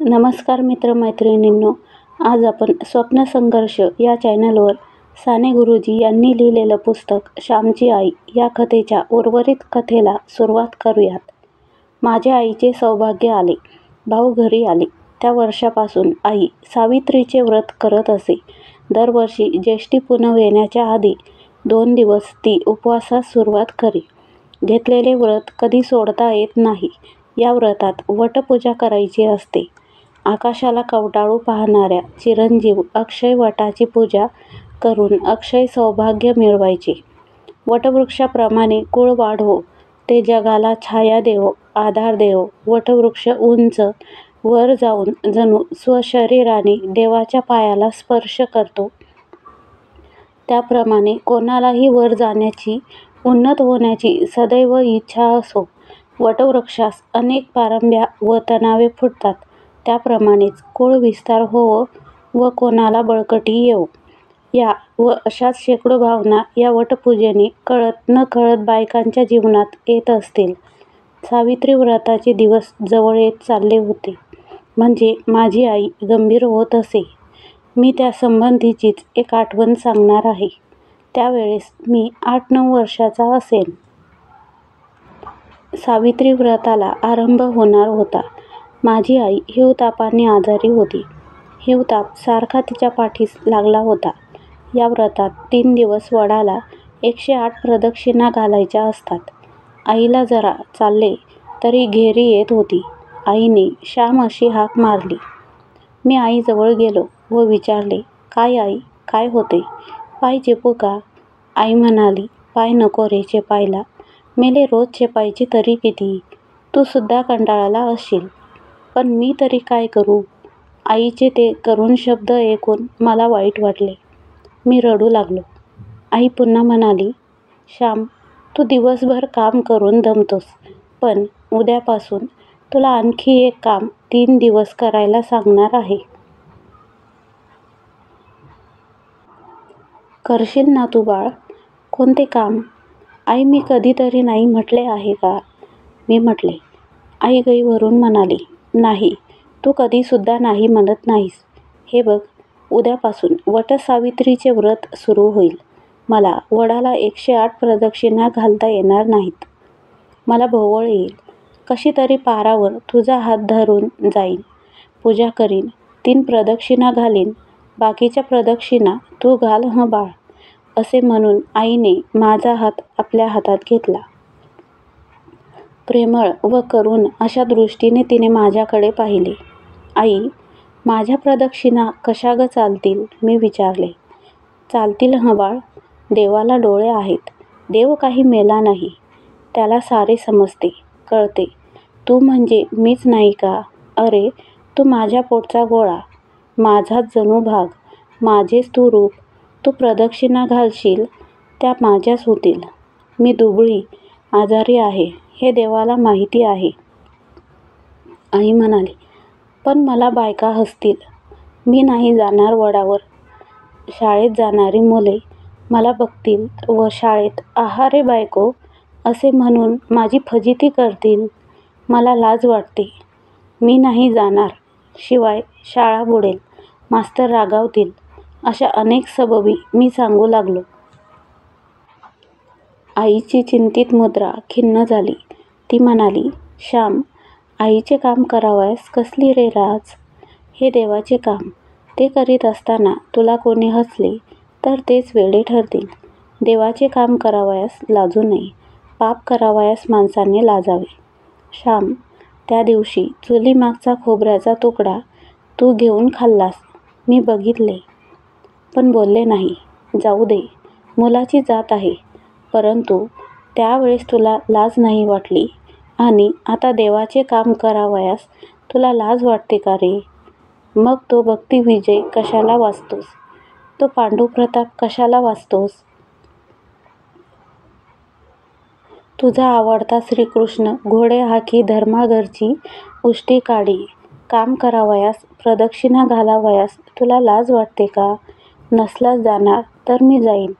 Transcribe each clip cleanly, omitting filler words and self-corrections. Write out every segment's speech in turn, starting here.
नमस्कार मित्रमैत्रिणींनो, आज आपण स्वप्नसंघर्ष या चॅनलवर साने गुरुजी यांनी लिहिलेलं पुस्तक श्यामची आई या कथेच्या उर्वरित कथेला सुरुवात करूयात. माझ्या आईचे सौभाग्य आले. भाऊ घरी आले त्या वर्षापासून आई सावित्रीचे व्रत करत असे. दरवर्षी ज्येष्ठी पुनव येण्याच्या आधी 2 दिवस ती उपवासास सुरुवात करी. घेतलेले व्रत कधी सोडता येत नाही. या व्रतात वटपूजा करायची असते. आकाशाला कवटाळू पाहणाऱ्या चिरंजीव अक्षय वटाची पूजा करून अक्षय सौभाग्य मिळवायचे. वटवृक्षाप्रमाणे कुळ वाढो, ते जगाला छाया देवो, आधार देवो. वटवृक्ष उंच वर जाऊन जणू स्वशरीराने देवाच्या पायाला स्पर्श करतो. त्याप्रमाणे कोणालाही वर जाण्याची, उन्नत होण्याची सदैव इच्छा असो. वटवृक्षास अनेक पारंब्या व तणावे फुटतात. त्याप्रमाणेच कुळ विस्तार होवो व कोणाला बळकटी येवो, या व अशाच शेकडो भावना या वटपूजेने कळत नकळत बायकांच्या जीवनात येत असतील. सावित्री व्रताचे दिवस जवळ येत चालले होते. म्हणजे माझी आई गंभीर होत असे. मी त्यासंबंधीचीच एक आठवण सांगणार आहे. त्यावेळेस मी 8-9 वर्षाचा असेन. सावित्री व्रताला आरंभ होणार होता. माझी आई हिवतापाने आजारी होती. हिवताप सारखा तिच्या पाठीस लागला होता. या व्रतात 3 दिवस वडाला 108 प्रदक्षिणा घालायच्या असतात. आईला जरा चालले तरी घेरी येत होती. आईने श्याम अशी हाक मारली. मी आईजवळ गेलो व विचारले, काय आई, काय होते? पाय चेपू का? आई म्हणाली, पाय नको रे चेपायला. मेले रोज चेपायची तरी किती? तू सुद्धा कंटाळला असशील. पण मी तरी काय करू? आईचे ते करुण शब्द ऐकून मला वाईट वाटले. मी रडू लागलो. आई पुन्हा म्हणाली, श्याम, तू दिवसभर काम करून दमतोस, पण उद्यापासून तुला आणखी एक काम 3 दिवस करायला सांगणार आहे. करशील ना तू बाळ? कोणते काम? आई, मी कधीतरी नाही म्हटले आहे का? मी म्हटले. आई गैरवरून म्हणाली, नाही, तू कधीसुद्धा नाही म्हणत नाहीस. हे बघ, उद्यापासून वटसावित्रीचे व्रत सुरू होईल. मला वडाला 108 प्रदक्षिणा घालता येणार नाहीत. मला भोवळ येईल. कशी तरी पारावर तुझा हात धरून जाईन, पूजा करीन, 3 प्रदक्षिणा घालीन, बाकीच्या प्रदक्षिणा तू घाल हं बाळ. असे म्हणून आईने माझा हात आपल्या हातात घेतला. प्रेमळ व करुण अशा दृष्टीने तिने माझ्याकडे पाहिले. आई, माझ्या प्रदक्षिणा कशा ग चालतील? मी विचारले. चालतील हं बाळ. देवाला डोळे आहेत. देव काही मेला नाही. त्याला सारे समजते, कळते. तू म्हणजे मीच नाही का? अरे, तू माझ्या पोटचा गोळा, माझाच जणू भाग, माझेच तू रूप. तू प्रदक्षिणा घालशील त्या माझ्याच होतील. मी दुबळी, आजारी आहे, हे देवाला माहिती आहे. आई म्हणाली, पण मला बायका हसतील. मी नाही जाणार वडावर. शाळेत जाणारी मुले मला बघतील व शाळेत आहारे बायको असे म्हणून माझी फजिती करतील. मला लाज वाटते. मी नाही जाणार. शिवाय शाळा बुडेल, मास्तर रागावतील, अशा अनेक सबबी मी सांगू लागलो. आईची चिंतित मुद्रा खिन्न झाली. ती म्हणाली, श्याम, आईचे काम करावयास कसली रे लाज? हे देवाचे काम. ते करीत असताना तुला कोणी हसले तर तेच वेडे ठरतील. देवाचे काम करावयास लाजू नये. पाप करावयास माणसाने लाजावे. श्याम, त्या दिवशी चुलीमागचा खोबऱ्याचा तुकडा तू घेऊन खाल्लास. मी बघितले, पण बोलले नाही. जाऊ दे, मुलाची जात आहे. परंतु त्यावेळेस तुला लाज नाही वाटली आणि आता देवाचे काम करावयास तुला लाज वाटते का रे? मग तो भक्तिविजय कशाला वाचतोस? तो पांडुप्रताप कशाला वाचतोस? तुझा आवडता श्रीकृष्ण घोडे हाकी धर्माघरची उष्टी काढी. काम करावयास, प्रदक्षिणा घालावयास तुला लाज वाटते का? नसलास जाणार तर मी जाईन.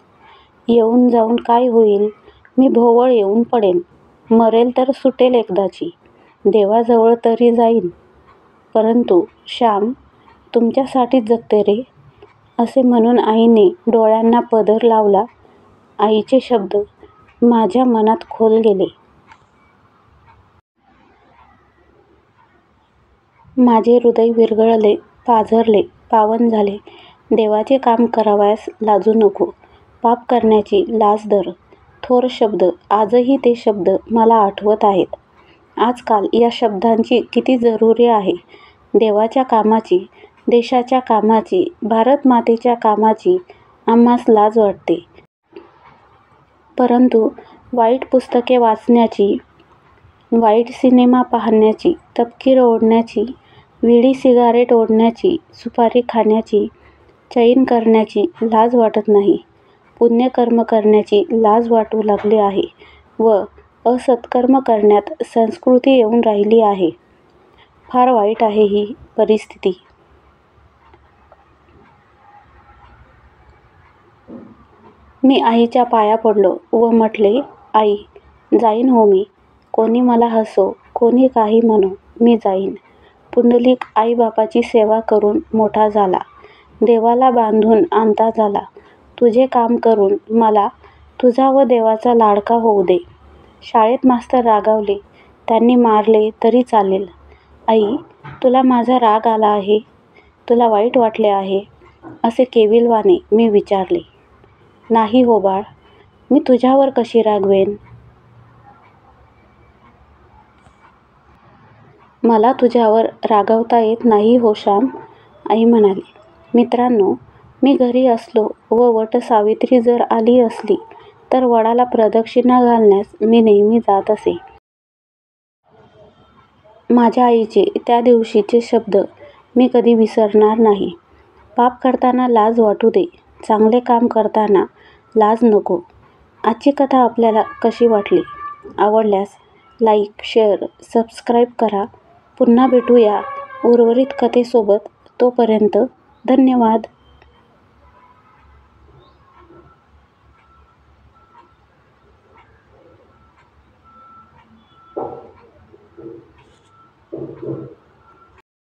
येऊन जाऊन काय होईल? मी भोवळ येऊन पडेन. मरेल तर सुटेल एकदाची. देवाजवळ तरी जाईन. परंतु श्याम तुमच्यासाठीच जगते रे, असे म्हणून आईने डोळ्यांना पदर लावला. आईचे शब्द माझ्या मनात खोल गेले. माझे हृदय विरघळले, पाझरले, पावन झाले. देवाचे काम करावयास लाजू नको. पाप करण्याची लाज धर. थोर शब्द. आजही ते शब्द मला आठवत आहेत. आजकाल या शब्दांची किती जरुरी आहे. देवाच्या कामाची, देशाच्या कामाची, भारतमातेच्या कामाची आम्हास लाज वाटते. परंतु वाईट पुस्तके वाचण्याची, वाईट सिनेमा पाहण्याची, तपकीर ओढण्याची, विडी सिगारेट ओढण्याची, सुपारी खाण्याची, चैन करण्याची लाज वाटत नाही. पुण्यकर्म करण्याची लाज वाटू लागली आहे व असत्कर्म करण्यात संस्कृती येऊन राहिली आहे. फार वाईट आहे ही परिस्थिती. मी आईच्या पाया पडलो व म्हटले, आई, जाईन हो मी. कोणी मला हसो, कोणी काही म्हणो, मी जाईन. पुंडलिक आईबापाची सेवा करून मोठा झाला. देवाला बांधून आणता झाला. तुझे काम करून मला तुझा व देवाचा लाडका होऊ दे. शाळेत मास्तर रागावले, त्यांनी मारले तरी चालेल. आई, तुला माझा राग आला आहे? तुला वाईट वाटले आहे? असे केविलवाणे मी विचारले. नाही हो बाळ, मी तुझ्यावर कशी रागवेन? मला तुझ्यावर रागवता येत नाही हो श्याम, आई म्हणाली. मित्रांनो, मी घरी असलो व वटसावित्री जर आली असली तर वडाला प्रदक्षिणा घालण्यास मी नेहमी जात असे. माझ्या आईचे त्या दिवशीचे शब्द मी कधी विसरणार नाही. पाप करताना लाज वाटू दे, चांगले काम करताना लाज नको. आजची कथा आपल्याला कशी वाटली? आवडल्यास लाईक, शेअर, सबस्क्राईब करा. पुन्हा भेटूया उर्वरित कथेसोबत. तोपर्यंत धन्यवाद.